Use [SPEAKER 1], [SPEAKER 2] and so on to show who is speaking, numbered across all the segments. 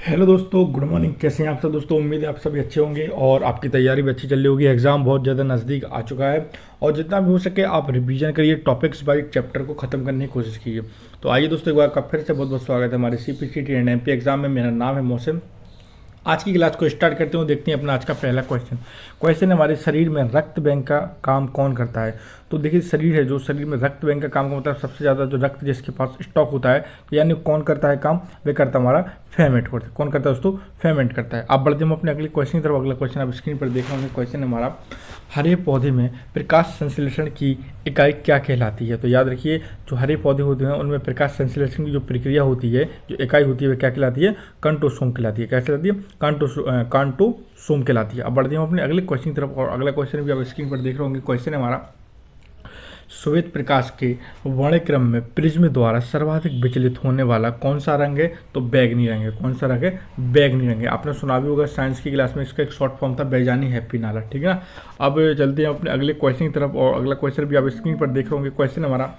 [SPEAKER 1] Hello दोस्तों, good morning. कैसे हैं आप सब दोस्तों? उम्मीद है आप सभी अच्छे होंगे और आपकी तैयारी भी अच्छी चल रही होगी। एग्जाम बहुत ज़्यादा नज़दीक आ चुका है और जितना भी हो सके आप रिवीजन करिए, टॉपिक्स वाइज चैप्टर को ख़त्म करने की कोशिश कीजिए। तो आइए दोस्तों, एक बार का फिर से बहुत बहुत स्वागत है हमारे CPCT एंड MP एग्जाम में। मेरा नाम है मोहसिन। आज की क्लास को स्टार्ट करते हुए देखते हैं अपना आज का पहला क्वेश्चन हमारे शरीर में रक्त बैंक का काम कौन करता है। तो देखिए, शरीर है जो शरीर में रक्त बैंक का काम का मतलब सबसे ज़्यादा जो रक्त जिसके पास स्टॉक होता है, तो यानी कौन करता है काम? वे करता हमारा फेमेंट करता है। कौन करता है दोस्तों? फेमेंट करता है। आप बढ़ते हम अपने अगले क्वेश्चन की तरफ। अगला क्वेश्चन आप स्क्रीन पर देख रहे होंगे। क्वेश्चन हमारा, हरे पौधे में प्रकाश संश्लेषण की इकाई क्या कहलाती है? तो याद रखिए, जो हरे पौधे होते हैं उनमें प्रकाश संश्लेषण की जो प्रक्रिया होती है, जो इकाई होती है, वह क्या कहलाती है? कंटोसोम कहलाती है। क्या कहलाती है? कांटोसोम कहलाती है। अब बढ़ते हैं हम अपने अगले क्वेश्चन की तरफ और अगला क्वेश्चन भी आप स्क्रीन पर देख रहे होंगे। क्वेश्चन है हमारा, श्वेत प्रकाश के वर्णक्रम में प्रिज्म द्वारा सर्वाधिक विचलित होने वाला कौन सा रंग है? तो बैगनी रंग है। कौन सा रंग है? बैगनी रंग है। आपने सुना भी होगा साइंस की क्लास में, इसका एक शॉर्ट फॉर्म था बैजानी हैप्पी नाला। ठीक है ना। अब चलते हैं अपने अगले क्वेश्चन की तरफ और अगला क्वेश्चन भी आप स्क्रीन पर देख रहे होंगे। क्वेश्चन हमारा,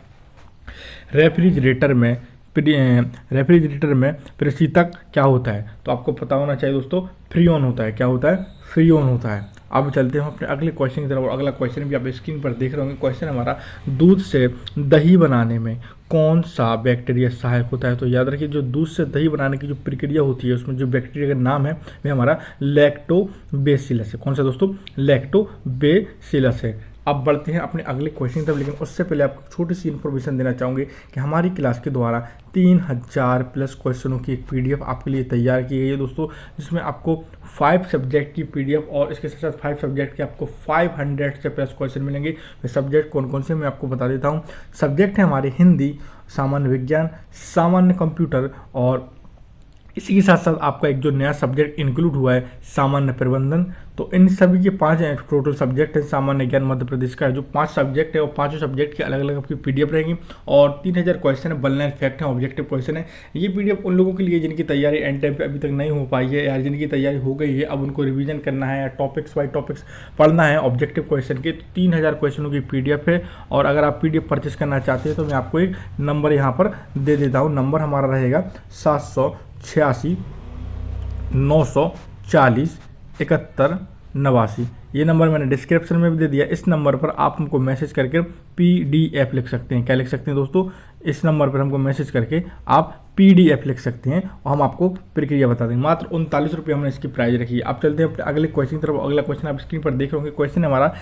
[SPEAKER 1] रेफ्रिजरेटर में रेफ्रिजरेटर में प्रशीतक क्या होता है? तो आपको पता होना चाहिए दोस्तों, फ्रीऑन होता है। क्या होता है? फ्रीऑन होता है। अब चलते हैं अपने अगले क्वेश्चन की तरफ और अगला क्वेश्चन भी आप स्क्रीन पर देख रहे होंगे। क्वेश्चन हमारा, दूध से दही बनाने में कौन सा बैक्टीरिया सहायक होता है? तो याद रखिए, जो दूध से दही बनाने की जो प्रक्रिया होती है उसमें जो बैक्टीरिया का नाम है वह हमारा लैक्टोबैसिलस है। कौन सा दोस्तों? लैक्टोबैसिलस है। अब बढ़ते हैं अपने अगले क्वेश्चन तक, लेकिन उससे पहले आपको छोटी सी इन्फॉर्मेशन देना चाहूँगी कि हमारी क्लास के द्वारा 3000 प्लस क्वेश्चनों की एक PDF आपके लिए तैयार की गई है दोस्तों, जिसमें आपको 5 सब्जेक्ट की PDF और इसके साथ साथ 5 सब्जेक्ट के आपको 500 से प्लस क्वेश्चन मिलेंगे। वे सब्जेक्ट कौन कौन से मैं आपको बता देता हूँ। सब्जेक्ट है हमारे हिंदी, सामान्य विज्ञान, सामान्य कंप्यूटर और इसी के साथ साथ आपका एक जो नया सब्जेक्ट इंक्लूड हुआ है, सामान्य प्रबंधन। तो इन सभी के 5 टोटल सब्जेक्ट हैं। सामान्य ज्ञान मध्य प्रदेश का जो 5 सब्जेक्ट है और 5 सब्जेक्ट की अलग अलग आपकी PDF रहेंगी और 3000 क्वेश्चन है, बनलाइन फैक्ट है, ऑब्जेक्टिव क्वेश्चन है। ये PDF उन लोगों के लिए जिनकी तैयारी एंड टाइम पे अभी तक नहीं हो पाई है या जिनकी तैयारी हो गई है, अब उनको रिवीजन करना है या टॉपिक्स बाई टॉपिक्स पढ़ना है ऑब्जेक्टिव क्वेश्चन के। तो 3000 क्वेश्चनों की PDF है और अगर आप PDF परचेस करना चाहते हैं तो मैं आपको एक नंबर यहाँ पर दे देता हूँ। नंबर हमारा रहेगा 786 940 71 89। ये नंबर मैंने डिस्क्रिप्शन में भी दे दिया। इस नंबर पर आप हमको मैसेज करके PDF लिख सकते हैं। क्या लिख सकते हैं दोस्तों? इस नंबर पर हमको मैसेज करके आप PDF लिख सकते हैं और हम आपको प्रक्रिया बता देंगे। मात्र 39 रुपये हमने इसकी प्राइस रखी है। आप चलते हैं अपने अगले क्वेश्चन की तरफ। अगला क्वेश्चन आप स्क्रीन पर देख रहे होंगे। क्वेश्चन हमारा,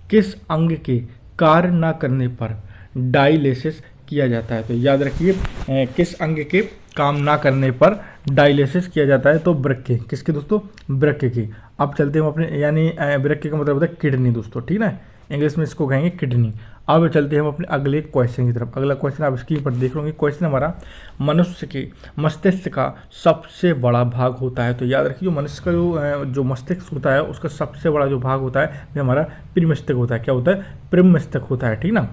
[SPEAKER 1] किस अंग के कार्य न करने पर डायलिसिस किया जाता है? तो याद रखिए, किस अंग के काम ना करने पर डायलिसिस किया जाता है? तो वृक्क। किसके दोस्तों? वृक्क की। अब चलते हैं अपने, यानी वृक्क का मतलब होता है किडनी दोस्तों। ठीक ना, इंग्लिश में इसको कहेंगे किडनी। अब चलते हैं हम अपने अगले क्वेश्चन की तरफ। अगला क्वेश्चन आप स्क्रीन पर देख रहे होंगे। क्वेश्चन हमारा, मनुष्य के मस्तिष्क का सबसे बड़ा भाग होता है। तो याद रखिए, जो मनुष्य का जो मस्तिष्क होता है उसका सबसे बड़ा जो भाग होता है वो हमारा प्रीमस्तिष्क होता है। क्या होता है? प्रीमस्तिष्क होता है। ठीक ना।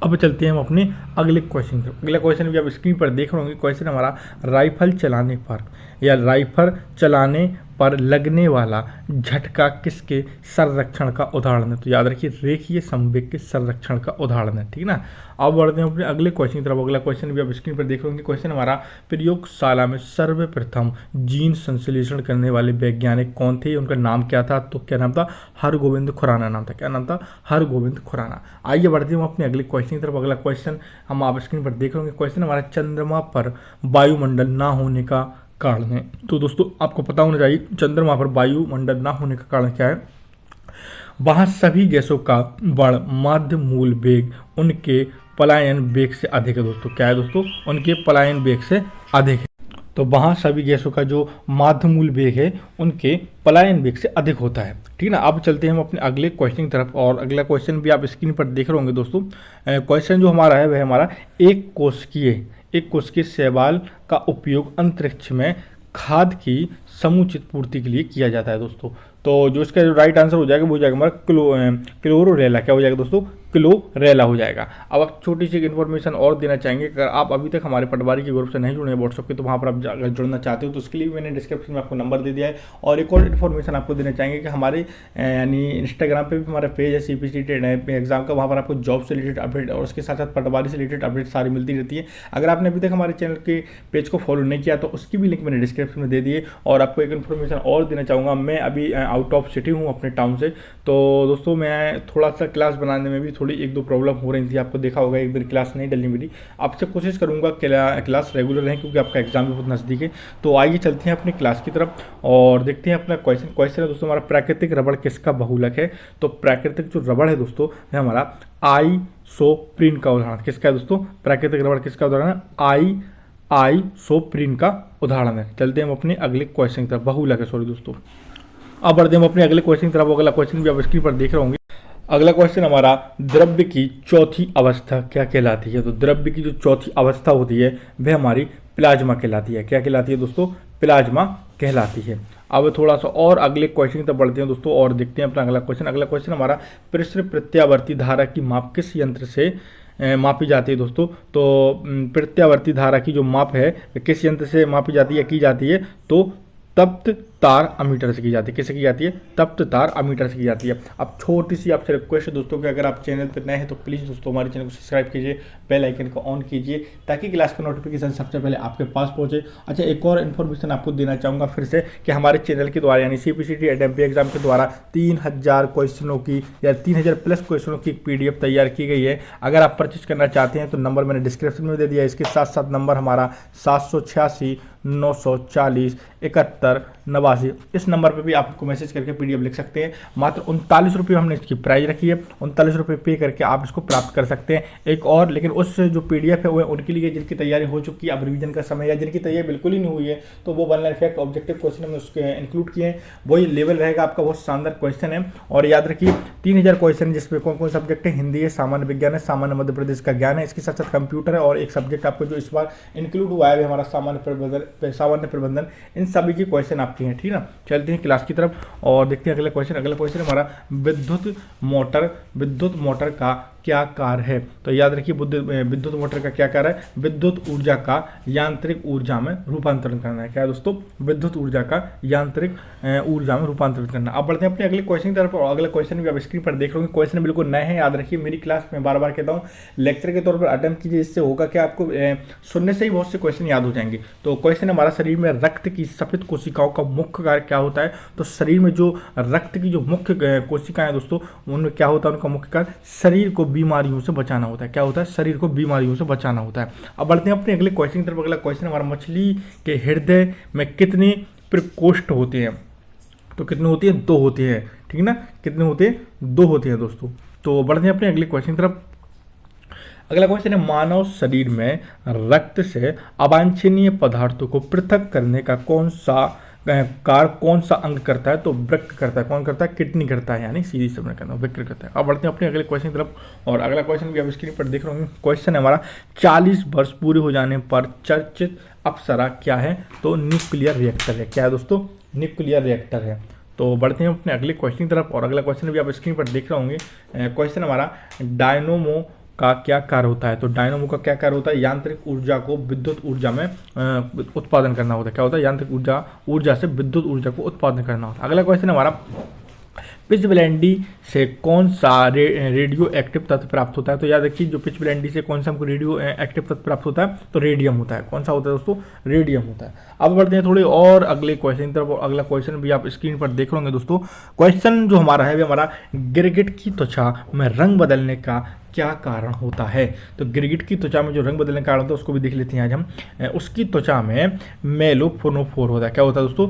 [SPEAKER 1] अब चलते हैं हम अपने अगले क्वेश्चन की। अगला क्वेश्चन भी आप स्क्रीन पर देख रहे होंगे। क्वेश्चन हमारा, राइफल चलाने पर या राइफल चलाने पर लगने वाला झटका किसके संरक्षण का उदाहरण है? तो याद रखिए, रेखीय संवेग के संरक्षण का उदाहरण है। ठीक ना। अब बढ़ते हैं अपने अगले क्वेश्चन की तरफ। अगला क्वेश्चन भी आप स्क्रीन पर देख रहे होंगे। क्वेश्चन हमारा, प्रयोगशाला में सर्वप्रथम जीन संश्लेषण करने वाले वैज्ञानिक कौन थे? उनका नाम क्या था? तो क्या नाम था? हरगोविंद खुराना नाम था। क्या नाम था? हरगोविंद खुराना। आइए बढ़ते हैं अपने अगले क्वेश्चन की तरफ। अगला क्वेश्चन हम आप स्क्रीन पर देख रहे होंगे। क्वेश्चन हमारा, चंद्रमा पर वायुमंडल ना होने का कारण है। तो दोस्तों आपको पता होना चाहिए, चंद्रमा पर वायुमंडल ना होने का कारण क्या है? वहाँ सभी गैसों का बड़ माध्य मूल वेग उनके पलायन वेग से अधिक है दोस्तों। क्या है दोस्तों? उनके पलायन वेग से अधिक है। तो वहाँ सभी गैसों का जो माध्य मूल वेग है उनके पलायन वेग से अधिक होता है। ठीक ना। अब चलते हैं हम अपने अगले क्वेश्चन की तरफ और अगला क्वेश्चन भी आप स्क्रीन पर देख रहे होंगे दोस्तों। क्वेश्चन जो हमारा है वह हमारा, एक कोशिकीय शैवाल का उपयोग अंतरिक्ष में खाद की समुचित पूर्ति के लिए किया जाता है दोस्तों। तो जो इसका जो राइट आंसर हो जाएगा वो हो जाएगा हमारा क्लोरोरेला। क्या हो जाएगा दोस्तों? क्लोरेला हो जाएगा। अब आप छोटी सी इन्फॉर्मेशन और देना चाहेंगे, अगर आप अभी तक हमारे पटवारी के ग्रुप से नहीं जुड़े हैं व्हाट्सएप के, तो वहाँ पर आप अगर जुड़ना चाहते हो तो उसके लिए मैंने डिस्क्रिप्शन में आपको नंबर दे दिया है। और एक और इन्फॉर्मेशन आपको देना चाहेंगे कि हमारे यानी इंस्टाग्राम पे भी हमारा पेज है CPC एग्जाम का, वहाँ पर आपको जॉब से रिलेटेड अपडेट और उसके साथ साथ पटवारी से रिलेटेड अपडेट सारी मिलती रहती है। अगर आपने अभी तक हमारे चैनल के पेज को फॉलो नहीं किया तो उसकी भी लिंक मैंने डिस्क्रिप्शन में दे दी है। और आपको एक इन्फॉर्मेशन और देना चाहूँगा, मैं अभी आउट ऑफ सिटी हूँ अपने टाउन से, तो दोस्तों मैं थोड़ा सा क्लास बनाने में भी थोड़ी एक दो प्रॉब्लम हो रही थी। आपको देखा होगा एक दिन क्लास नहीं डली मेरी। आपसे कोशिश करूँगा क्लास रेगुलर रहें, क्योंकि आपका एग्जाम भी बहुत नज़दीक है। तो आइए चलते हैं अपनी क्लास की तरफ और देखते हैं अपना क्वेश्चन है दोस्तों हमारा, प्राकृतिक रबड़ किसका बहुलक है। तो प्राकृतिक जो रबड़ है दोस्तों है हमारा आइसोप्रीन का उदाहरण किसका है दोस्तों, प्राकृतिक रबड़ किसका उदाहरण है, आइसोप्रीन का उदाहरण है। चलते हैं हम अपने अगले क्वेश्चन की तरफ, बहुलक है सॉरी दोस्तों। अब बढ़ते हम अपने अगले क्वेश्चन की तरफ। अगला क्वेश्चन भी आप स्क्रीन पर देख रहे होंगे। अगला क्वेश्चन हमारा, द्रव्य की चौथी अवस्था क्या कहलाती है। तो द्रव्य की जो चौथी अवस्था होती है वह हमारी प्लाज्मा कहलाती है। क्या कहलाती है दोस्तों, प्लाज्मा कहलाती है। अब थोड़ा सा और अगले क्वेश्चन की तरफ बढ़ते हैं दोस्तों और देखते हैं अपना अगला क्वेश्चन। अगला क्वेश्चन हमारा, पृष्ठ प्रत्यावर्ती धारा की माप किस यंत्र से मापी जाती है दोस्तों। तो प्रत्यावर्ती धारा की जो माप है किस यंत्र से मापी जाती है, की जाती है, तो तप्त तार अमीटर से की जाती है। किससे की जाती है, तप्त तार अमीटर से की जाती है। अब छोटी सी आपसे रिक्वेस्ट है दोस्तों कि अगर आप चैनल पर नए हैं तो प्लीज़ दोस्तों हमारे चैनल को सब्सक्राइब कीजिए, बेल आइकन को ऑन कीजिए ताकि क्लास का नोटिफिकेशन सबसे पहले आपके पास पहुंचे। अच्छा, एक और इन्फॉर्मेशन आपको देना चाहूँगा फिर से कि हमारे चैनल के द्वारा यानी CPCT एडम्पी एग्जाम के द्वारा 3000 क्वेश्चनों की या 3000 प्लस क्वेश्चनों की PDF तैयार की गई है। अगर आप परचेज करना चाहते हैं तो नंबर मैंने डिस्क्रिप्शन में दे दिया है। इसके साथ साथ नंबर हमारा 786 940 71 89, इस नंबर पे भी आपको मैसेज करके PDF लिख सकते हैं। मात्र 39 रुपये हमने इसकी प्राइस रखी है, 39 रुपये पे करके आप इसको प्राप्त कर सकते हैं। एक और लेकिन उस जो PDF है वो उनके लिए जिनकी तैयारी हो चुकी है, अब रिवीजन का समय, या जिनकी तैयारी बिल्कुल ही नहीं हुई है, तो वो 1 लाइन फैक्ट ऑब्जेक्टिव क्वेश्चन हमने उसके इंक्लूड किए हैं। वही लेवल रहेगा आपका, बहुत शानदार क्वेश्चन है। और याद रखिए 3000 क्वेश्चन जिसमें कौन कौन सब्जेक्ट है, हिंदी है, सामान्य विज्ञान है, सामान्य मध्य प्रदेश का ज्ञान है, इसके साथ साथ कंप्यूटर है, और एक सब्जेक्ट आपको जो इस बार इंक्लूड हुआ है हमारा सामान्य प्रबंधन। इन सभी की क्वेश्चन आपके हैं, ठीक ना। चलते हैं क्लास की तरफ और देखते हैं अगला क्वेश्चन। अगला क्वेश्चन हमारा, विद्युत मोटर का क्या कार्य है। तो याद रखिए विद्युत मोटर का क्या कार्य है, विद्युत ऊर्जा का यांत्रिक ऊर्जा में रूपांतरण करना है। क्या है दोस्तों, विद्युत ऊर्जा का यांत्रिक ऊर्जा में रूपांतरण करना। अब बढ़ते हैं अपने अगले क्वेश्चन की तरफ और अगला क्वेश्चन भी आप स्क्रीन पर देख रहे होंगे। क्वेश्चन बिल्कुल नए हैं, याद रखिए मेरी क्लास में बार बार कहता हूँ लेक्चर के तौर पर अटेम्प्ट कीजिए, इससे होगा कि आपको सुनने से ही बहुत से क्वेश्चन याद हो जाएंगे। तो क्वेश्चन हमारा, शरीर में रक्त की सफेद कोशिकाओं का मुख्य कार्य क्या होता है। तो शरीर में जो रक्त की जो मुख्य कोशिकाएं दोस्तों, उनमें क्या होता है, उनका मुख्य कार्य शरीर को बीमारियों से बचाना होता है। क्या होता है, शरीर को बीमारियों से बचाना होता है। अब बढ़ते हैं अपने अगले क्वेश्चन की तरफ। अगला क्वेश्चन हमारा, मछली के हृदय में कितने प्रकोष्ठ होते हैं। तो कितने होती है, 2 होते हैं, ठीक ना। कितने होते हैं, 2 होते हैं दोस्तों। तो बढ़ते हैं अपने अगले क्वेश्चन की तरफ। अगला क्वेश्चन है, मानव शरीर में रक्त से अवांछनीय पदार्थों को पृथक करने का कौन सा अंग करता है। तो वृक्क करता है। कौन करता है, किडनी करता है, यानी सीधी शब्द में कहना वृक्क करता है। अब बढ़ते हैं अपने अगले क्वेश्चन की तरफ और अगला क्वेश्चन भी आप स्क्रीन पर देख रहे होंगे। क्वेश्चन है हमारा, 40 वर्ष पूरे हो जाने पर चर्चित अप्सरा क्या है। तो न्यूक्लियर रिएक्टर है। क्या है दोस्तों, न्यूक्लियर रिएक्टर है। तो बढ़ते हैं अपने अगले क्वेश्चन की तरफ और अगला क्वेश्चन भी आप स्क्रीन पर देख रहे होंगे। क्वेश्चन हमारा, डायनोमो का क्या कार्य होता है। तो डायनोमो का क्या कार्य होता है, यांत्रिक ऊर्जा को विद्युत ऊर्जा में उत्पादन करना होता है। क्या होता है, यांत्रिक ऊर्जा से विद्युत ऊर्जा को उत्पादन करना होता है। अगला क्वेश्चन हमारा, पिचब्लेंडी से कौन सा रेडियो एक्टिव तत्व प्राप्त होता है। तो याद रखिए जो पिचब्लेंडी से कौन सा हमको रेडियो एक्टिव तत्व प्राप्त होता है, तो रेडियम होता है। कौन सा होता है दोस्तों, रेडियम होता है। अब बढ़ते हैं थोड़े और अगले क्वेश्चन की तरफ। अगला क्वेश्चन भी आप स्क्रीन पर देख होंगे दोस्तों। क्वेश्चन जो हमारा है वो हमारा, गिरगिट की त्वचा में रंग बदलने का क्या कारण होता है। तो गिरगिट की त्वचा में जो रंग बदलने का कारण होता है उसको भी देख लेते हैं आज हम। उसकी त्वचा में मेलोनोफोर होता है। क्या होता है दोस्तों,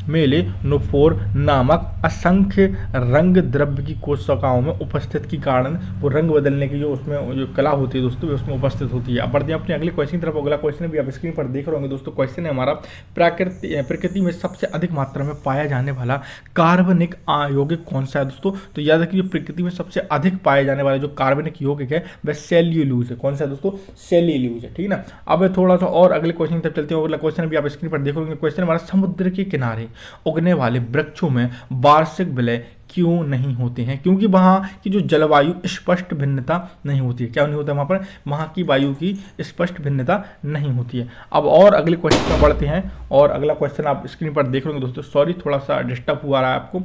[SPEAKER 1] मेलेनोफोर नामक असंख्य रंग द्रव्य की कोशिकाओं में उपस्थित के कारण वो रंग बदलने की जो उसमें जो कला होती है दोस्तों उसमें उपस्थित होती है। अब बढ़ते हैं अपने अगले क्वेश्चन की तरफ। अगला क्वेश्चन भी आप स्क्रीन पर देख रहे होंगे दोस्तों। क्वेश्चन है हमारा, प्रकृति में सबसे अधिक मात्रा में पाया जाने वाला कार्बनिक यौगिक कौन सा है दोस्तों। तो याद रखिए प्रकृति में सबसे अधिक पाए जाने वाला जो कार्बनिक यौगिक है वह सेल्यूलोज है। कौन सा है दोस्तों, सेल्यूलोज है, ठीक ना। अब थोड़ा सा और अगले क्वेश्चन तक चलते हैं। अगला क्वेश्चन भी आप स्क्रीन पर देखोगे। क्वेश्चन हमारा, समुद्र के किनारे उगने वाले वृक्षों में वार्षिक विलय क्यों नहीं होते हैं? क्योंकि वहाँ की जो जलवायु स्पष्ट भिन्नता नहीं होती है। क्या नहीं होता है वहाँ पर? वहाँ की वायु की स्पष्ट भिन्नता नहीं होती है। अब और अगले क्वेश्चन में बढ़ते हैं, और अगला क्वेश्चन आप स्क्रीन पर देख लोगे दोस्तों। सॉरी, थोड़ा सा डिस्टर्ब हुआ रहा है आपको,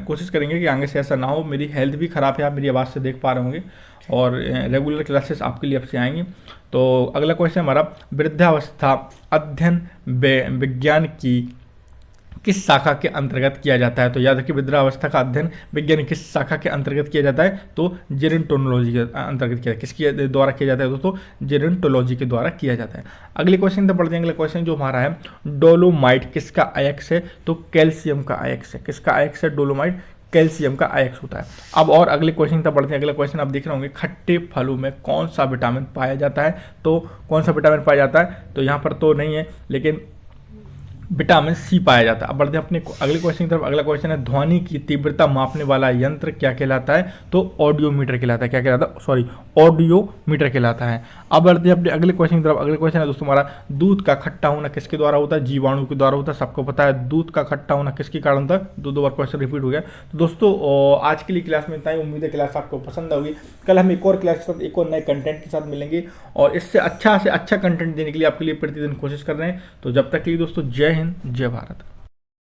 [SPEAKER 1] कोशिश करेंगे कि आगे से ऐसा ना हो। मेरी हेल्थ भी ख़राब है, आप मेरी आवाज़ से देख पा रहे होंगे, और रेगुलर क्लासेस आपके लिए अब से आएंगी। तो अगला क्वेश्चन हमारा, वृद्धावस्था अध्ययन विज्ञान की किस शाखा के अंतर्गत किया जाता है? तो याद रखिए, वृद्धावस्था का अध्ययन विज्ञान किस शाखा के अंतर्गत किया जाता है? तो जेरेंटोलॉजी के अंतर्गत किया, किसके द्वारा किया जाता है दोस्तों? जेरेंटोलॉजी के द्वारा किया जाता है। अगले क्वेश्चन तो पढ़ते हैं। अगला क्वेश्चन जो हमारा है, डोलोमाइट किसका अयस्क है? तो कैल्शियम का अयस्क है। किसका अयस्क है? डोलोमाइट कैल्शियम का अयस्क होता है। अब और अगले क्वेश्चन तक बढ़ते हैं। अगला क्वेश्चन आप देख रहे होंगे, खट्टे फलों में कौन सा विटामिन पाया जाता है? तो कौन सा विटामिन पाया जाता है? तो यहाँ पर तो नहीं है, लेकिन विटामिन सी पाया जाता है। अब बढ़ते हैं अपने अगले क्वेश्चन की तरफ। अगला क्वेश्चन है, ध्वनि की तीव्रता मापने वाला यंत्र क्या कहलाता है? तो ऑडियोमीटर कहलाता है। क्या कहलाता है? सॉरी, ऑडियोमीटर कहलाता है। अब बढ़ते हैं अपने अगले क्वेश्चन की तरफ। अगले क्वेश्चन है दोस्तों हमारा, दूध का खट्टा होना किसके द्वारा होता है? जीवाणु के द्वारा होता है। सबको पता है दूध का खट्टा होना किसके कारण होता है? दो बार क्वेश्चन रिपीट हो गया। तो दोस्तों आज के लिए क्लास में इतना ही। उम्मीद है क्लास आपको पसंद होगी। कल हम एक और क्लास के साथ, एक और नए कंटेंट के साथ मिलेंगे, और इससे अच्छा कंटेंट देने के लिए आपके लिए प्रतिदिन कोशिश कर रहे हैं। तो जब तक के लिए दोस्तों, जय हिंद, जय भारत।